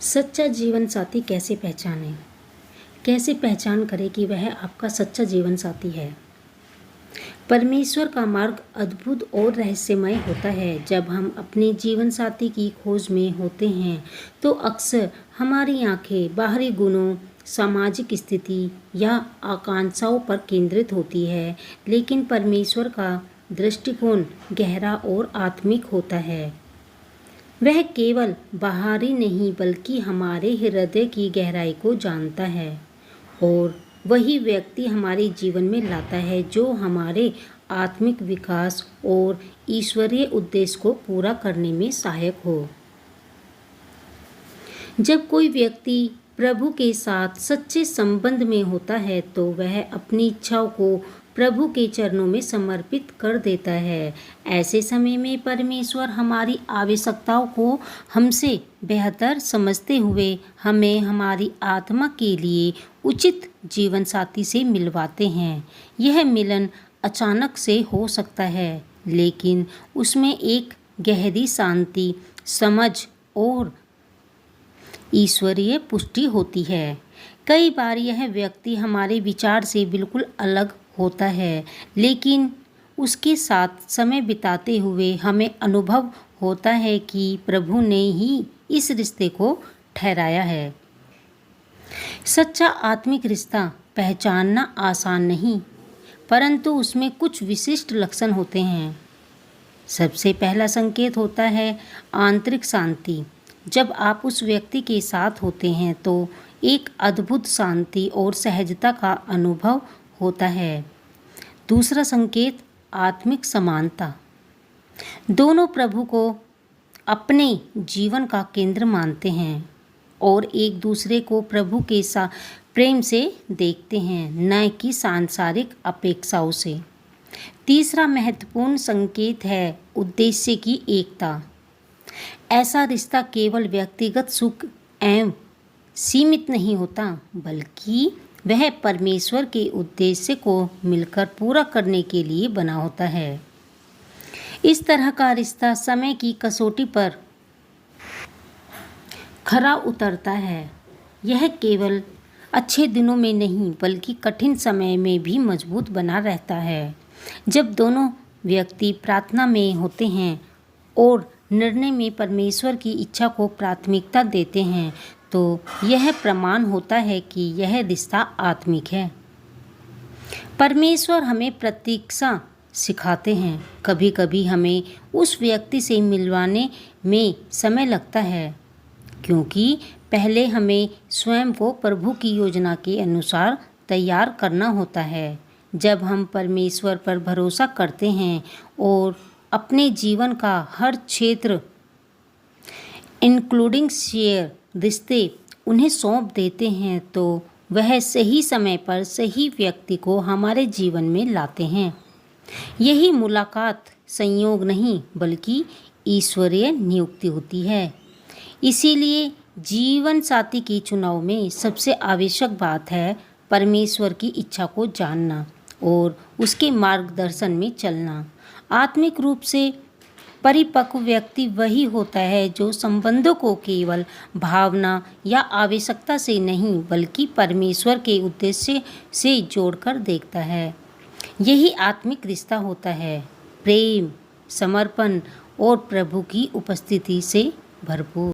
सच्चा जीवन साथी कैसे पहचानें? कैसे पहचान करें कि वह आपका सच्चा जीवन साथी है? परमेश्वर का मार्ग अद्भुत और रहस्यमय होता है। जब हम अपने जीवन साथी की खोज में होते हैं तो अक्सर हमारी आंखें बाहरी गुणों, सामाजिक स्थिति या आकांक्षाओं पर केंद्रित होती है, लेकिन परमेश्वर का दृष्टिकोण गहरा और आत्मिक होता है। वह केवल बाहरी नहीं बल्कि हमारे हृदय की गहराई को जानता है और वही व्यक्ति हमारे जीवन में लाता है जो हमारे आत्मिक विकास और ईश्वरीय उद्देश्य को पूरा करने में सहायक हो। जब कोई व्यक्ति प्रभु के साथ सच्चे संबंध में होता है तो वह अपनी इच्छाओं को प्रभु के चरणों में समर्पित कर देता है। ऐसे समय में परमेश्वर हमारी आवश्यकताओं को हमसे बेहतर समझते हुए हमें हमारी आत्मा के लिए उचित जीवन साथी से मिलवाते हैं। यह मिलन अचानक से हो सकता है, लेकिन उसमें एक गहरी शांति, समझ और ईश्वरीय पुष्टि होती है। कई बार यह व्यक्ति हमारे विचार से बिल्कुल अलग होता है, लेकिन उसके साथ समय बिताते हुए हमें अनुभव होता है कि प्रभु ने ही इस रिश्ते को ठहराया है। सच्चा आत्मिक रिश्ता पहचानना आसान नहीं, परंतु उसमें कुछ विशिष्ट लक्षण होते हैं। सबसे पहला संकेत होता है आंतरिक शांति। जब आप उस व्यक्ति के साथ होते हैं तो एक अद्भुत शांति और सहजता का अनुभव होता है। दूसरा संकेत आत्मिक समानता। दोनों प्रभु को अपने जीवन का केंद्र मानते हैं और एक दूसरे को प्रभु के साथ प्रेम से देखते हैं, न कि सांसारिक अपेक्षाओं से। तीसरा महत्वपूर्ण संकेत है उद्देश्य की एकता। ऐसा रिश्ता केवल व्यक्तिगत सुख एवं सीमित नहीं होता, बल्कि वह परमेश्वर के उद्देश्य को मिलकर पूरा करने के लिए बना होता है। इस तरह का रिश्ता समय की कसौटी पर खरा उतरता है। यह केवल अच्छे दिनों में नहीं बल्कि कठिन समय में भी मजबूत बना रहता है। जब दोनों व्यक्ति प्रार्थना में होते हैं और निर्णय में परमेश्वर की इच्छा को प्राथमिकता देते हैं तो यह प्रमाण होता है कि यह रिश्ता आत्मिक है। परमेश्वर हमें प्रतीक्षा सिखाते हैं। कभी कभी हमें उस व्यक्ति से मिलवाने में समय लगता है, क्योंकि पहले हमें स्वयं को प्रभु की योजना के अनुसार तैयार करना होता है। जब हम परमेश्वर पर भरोसा करते हैं और अपने जीवन का हर क्षेत्र इंक्लूडिंग शेयर रिश्ते उन्हें सौंप देते हैं तो वह सही समय पर सही व्यक्ति को हमारे जीवन में लाते हैं। यही मुलाकात संयोग नहीं बल्कि ईश्वरीय नियुक्ति होती है। इसीलिए जीवन साथी के चुनाव में सबसे आवश्यक बात है परमेश्वर की इच्छा को जानना और उसके मार्गदर्शन में चलना। आत्मिक रूप से परिपक्व व्यक्ति वही होता है जो संबंधों को केवल भावना या आवश्यकता से नहीं बल्कि परमेश्वर के उद्देश्य से जोड़कर देखता है। यही आत्मिक रिश्ता होता है, प्रेम, समर्पण और प्रभु की उपस्थिति से भरपूर।